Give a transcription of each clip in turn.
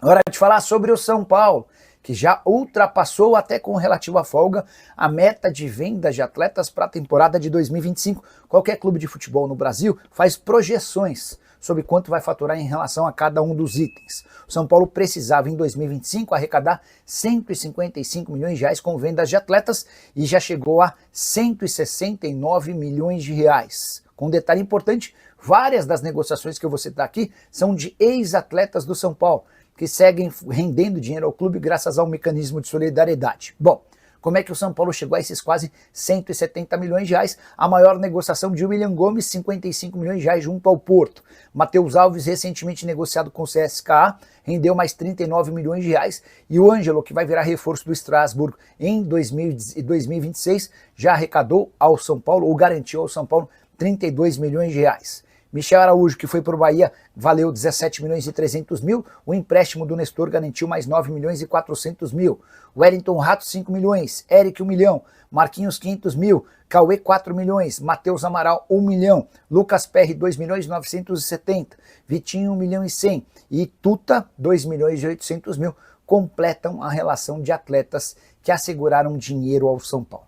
Hora de falar sobre o São Paulo, que já ultrapassou até com relativa folga a meta de venda de atletas para a temporada de 2025. Qualquer clube de futebol no Brasil faz projeções sobre quanto vai faturar em relação a cada um dos itens. O São Paulo precisava em 2025 arrecadar 155 milhões de reais com vendas de atletas e já chegou a 169 milhões de reais. Com um detalhe importante, várias das negociações que eu vou citar aqui são de ex-atletas do São Paulo, que seguem rendendo dinheiro ao clube graças ao mecanismo de solidariedade. Bom, como é que o São Paulo chegou a esses quase 170 milhões de reais? A maior negociação de William Gomes, 55 milhões de reais junto ao Porto. Matheus Alves, recentemente negociado com o CSKA, rendeu mais 39 milhões de reais. E o Ângelo, que vai virar reforço do Strasbourg em 2026, já arrecadou ao São Paulo, ou garantiu ao São Paulo, 32 milhões de reais. Michel Araújo, que foi para o Bahia, valeu 17 milhões e 300 mil. O empréstimo do Nestor garantiu mais 9 milhões e 400 mil. Wellington Rato, 5 milhões. Eric, 1 milhão. Marquinhos, 500 mil. Cauê, 4 milhões. Matheus Amaral, 1 milhão. Lucas Perry, 2 milhões e 970. Vitinho, 1 milhão e 100. E Tuta, 2 milhões e 800 mil. Completam a relação de atletas que asseguraram dinheiro ao São Paulo.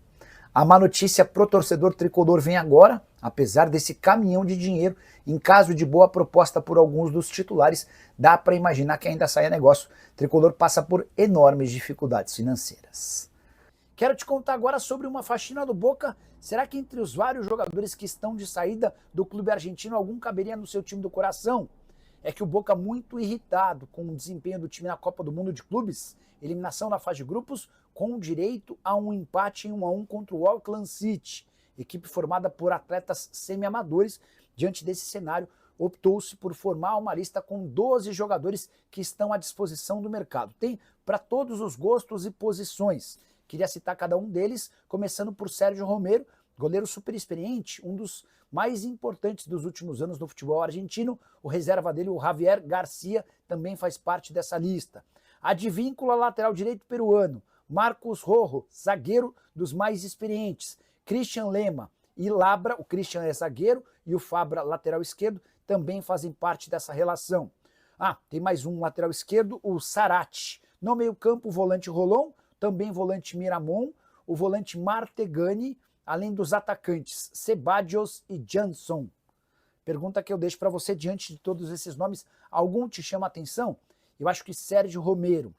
A má notícia pro torcedor tricolor vem agora, apesar desse caminhão de dinheiro, em caso de boa proposta por alguns dos titulares, dá para imaginar que ainda saia negócio. O tricolor passa por enormes dificuldades financeiras. Quero te contar agora sobre uma faxina do Boca. Será que entre os vários jogadores que estão de saída do clube argentino, algum caberia no seu time do coração? É que o Boca, muito irritado com o desempenho do time na Copa do Mundo de Clubes, eliminação na fase de grupos, com direito a um empate em 1-1 contra o Auckland City, equipe formada por atletas semi-amadores. Diante desse cenário, optou-se por formar uma lista com 12 jogadores que estão à disposição do mercado. Tem para todos os gostos e posições. Queria citar cada um deles, começando por Sérgio Romero, goleiro super experiente, um dos mais importantes dos últimos anos do futebol argentino. O reserva dele, o Javier Garcia, também faz parte dessa lista. Advíncula, lateral direito peruano. Marcos Rojo, zagueiro dos mais experientes. Christian Lema e Labra, o Christian é zagueiro e o Fabra, lateral esquerdo, também fazem parte dessa relação. Tem mais um lateral esquerdo, o Sarate. No meio-campo, o volante Rolon, também volante Miramon, o volante Martegani, além dos atacantes Sebadios e Jansson. Pergunta que eu deixo para você diante de todos esses nomes, algum te chama a atenção? Eu acho que Sérgio Romero,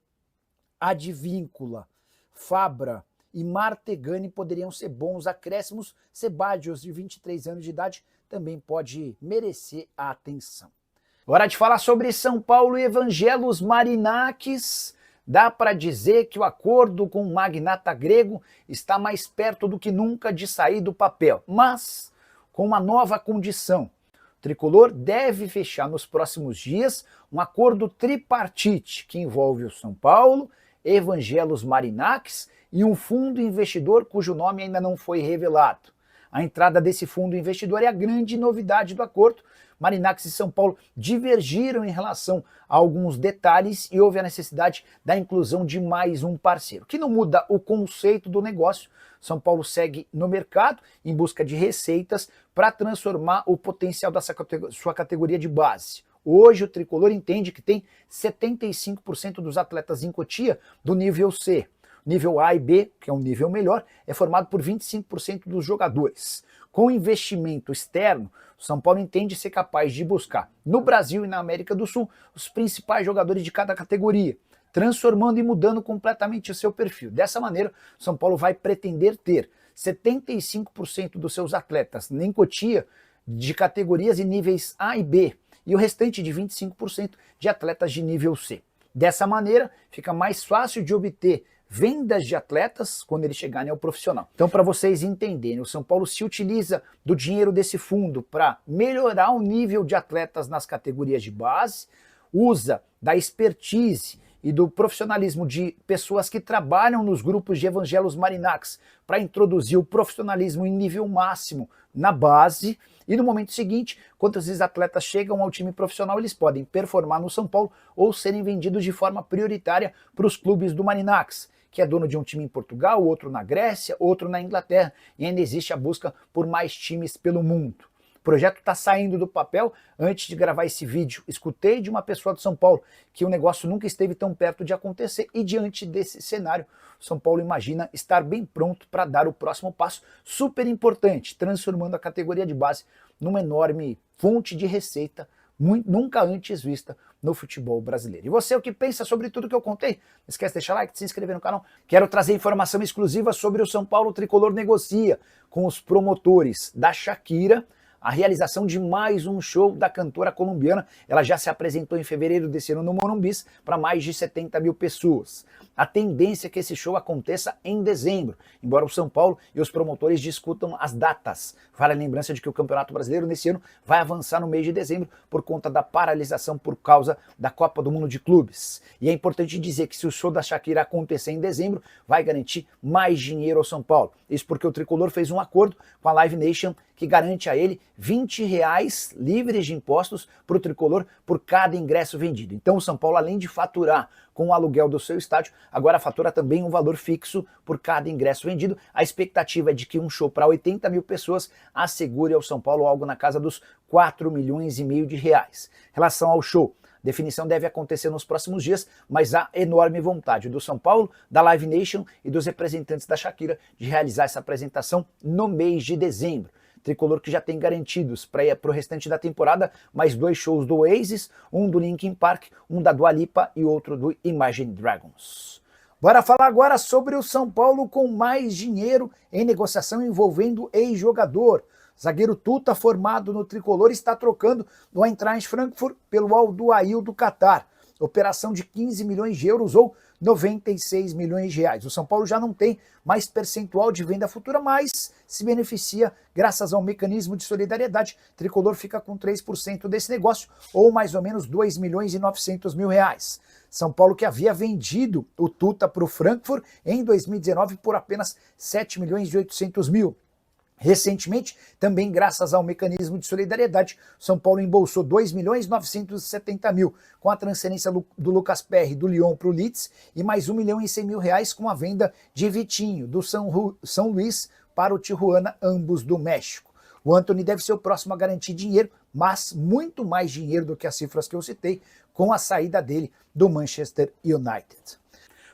Advíncula, Fabra e Martegani poderiam ser bons acréscimos. Sebadios, de 23 anos de idade, também pode merecer a atenção. Hora de falar sobre São Paulo e Evangelos Marinakis. Dá para dizer que o acordo com o magnata grego está mais perto do que nunca de sair do papel, mas com uma nova condição. O tricolor deve fechar nos próximos dias um acordo tripartite que envolve o São Paulo, Evangelos Marinakis e um fundo investidor cujo nome ainda não foi revelado. A entrada desse fundo investidor é a grande novidade do acordo. Marinakis e São Paulo divergiram em relação a alguns detalhes e houve a necessidade da inclusão de mais um parceiro, que não muda o conceito do negócio. São Paulo segue no mercado em busca de receitas para transformar o potencial da sua categoria de base. Hoje o tricolor entende que tem 75% dos atletas em Cotia do nível C. Nível A e B, que é um nível melhor, é formado por 25% dos jogadores. Com investimento externo, o São Paulo entende ser capaz de buscar, no Brasil e na América do Sul, os principais jogadores de cada categoria, transformando e mudando completamente o seu perfil. Dessa maneira, o São Paulo vai pretender ter 75% dos seus atletas em Cotia de categorias e níveis A e B, e o restante de 25% de atletas de nível C. Dessa maneira, fica mais fácil de obter vendas de atletas quando eles chegarem ao profissional. Então, para vocês entenderem, o São Paulo se utiliza do dinheiro desse fundo para melhorar o nível de atletas nas categorias de base, usa da expertise e do profissionalismo de pessoas que trabalham nos grupos de Evangelos Marinakis para introduzir o profissionalismo em nível máximo na base, e no momento seguinte, quando esses atletas chegam ao time profissional, eles podem performar no São Paulo ou serem vendidos de forma prioritária para os clubes do Marinakis, que é dono de um time em Portugal, outro na Grécia, outro na Inglaterra, e ainda existe a busca por mais times pelo mundo. projeto está saindo do papel. Antes de gravar esse vídeo, escutei de uma pessoa do São Paulo que o negócio nunca esteve tão perto de acontecer, e diante desse cenário, o São Paulo imagina estar bem pronto para dar o próximo passo super importante, transformando a categoria de base numa enorme fonte de receita nunca antes vista no futebol brasileiro. E você, o que pensa sobre tudo que eu contei? Não esquece de deixar like, de se inscrever no canal. Quero trazer informação exclusiva sobre o São Paulo. O Tricolor negocia com os promotores da Shakira a realização de mais um show da cantora colombiana. Ela já se apresentou em fevereiro desse ano no Morumbis para mais de 70 mil pessoas. A tendência é que esse show aconteça em dezembro, embora o São Paulo e os promotores discutam as datas. Vale a lembrança de que o Campeonato Brasileiro nesse ano vai avançar no mês de dezembro por conta da paralisação por causa da Copa do Mundo de Clubes. E é importante dizer que se o show da Shakira acontecer em dezembro, vai garantir mais dinheiro ao São Paulo. Isso porque o Tricolor fez um acordo com a Live Nation que garante a ele R$20 livres de impostos para o Tricolor por cada ingresso vendido. Então o São Paulo, além de faturar com o aluguel do seu estádio, agora fatura também um valor fixo por cada ingresso vendido. A expectativa é de que um show para 80 mil pessoas assegure ao São Paulo algo na casa dos 4,5 milhões de reais. Em relação ao show, definição deve acontecer nos próximos dias, mas há enorme vontade do São Paulo, da Live Nation e dos representantes da Shakira de realizar essa apresentação no mês de dezembro. Tricolor que já tem garantidos para o restante da temporada mais 2 shows do Oasis, um do Linkin Park, um da Dua Lipa e outro do Imagine Dragons. Bora falar agora sobre o São Paulo com mais dinheiro em negociação envolvendo ex-jogador. Zagueiro Tuta, formado no Tricolor, está trocando no Eintracht Frankfurt pelo Al Duhail do Catar. Operação de 15 milhões de euros ou 96 milhões de reais. O São Paulo já não tem mais percentual de venda futura, mas se beneficia graças ao mecanismo de solidariedade. Tricolor fica com 3% desse negócio, ou mais ou menos 2 milhões e 900 mil reais. São Paulo que havia vendido o Tuta para o Frankfurt em 2019 por apenas 7 milhões e 800 mil. Recentemente, também graças ao mecanismo de solidariedade, São Paulo embolsou 2 milhões e 970 mil com a transferência do Lucas Perry do Lyon para o Leeds e mais 1 milhão e 100 mil reais com a venda de Vitinho do São Luís para o Tijuana, ambos do México. O Antony deve ser o próximo a garantir dinheiro, mas muito mais dinheiro do que as cifras que eu citei, com a saída dele do Manchester United.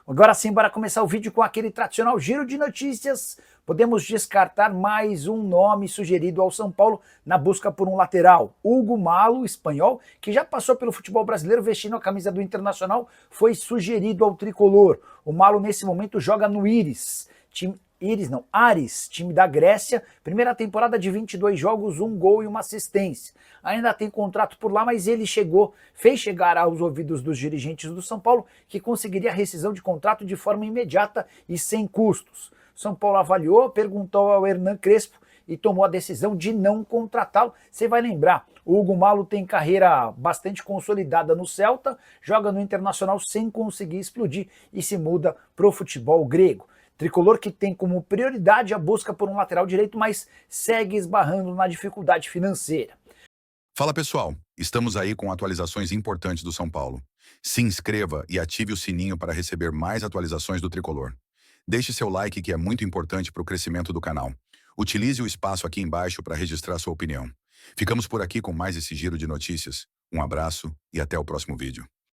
Agora sim, bora começar o vídeo com aquele tradicional giro de notícias. Podemos descartar mais um nome sugerido ao São Paulo na busca por um lateral. Hugo Malo, espanhol, que já passou pelo futebol brasileiro vestindo a camisa do Internacional, foi sugerido ao Tricolor. O Malo nesse momento joga no Aris, time da Grécia, primeira temporada de 22 jogos, 1 gol e 1 assistência. Ainda tem contrato por lá, mas ele fez chegar aos ouvidos dos dirigentes do São Paulo que conseguiria a rescisão de contrato de forma imediata e sem custos. São Paulo avaliou, perguntou ao Hernan Crespo e tomou a decisão de não contratá-lo. Você vai lembrar, o Hugo Malo tem carreira bastante consolidada no Celta, joga no Internacional sem conseguir explodir e se muda para o futebol grego. Tricolor que tem como prioridade a busca por um lateral direito, mas segue esbarrando na dificuldade financeira. Fala pessoal, estamos aí com atualizações importantes do São Paulo. Se inscreva e ative o sininho para receber mais atualizações do Tricolor. Deixe seu like que é muito importante para o crescimento do canal. Utilize o espaço aqui embaixo para registrar sua opinião. Ficamos por aqui com mais esse giro de notícias. Um abraço e até o próximo vídeo.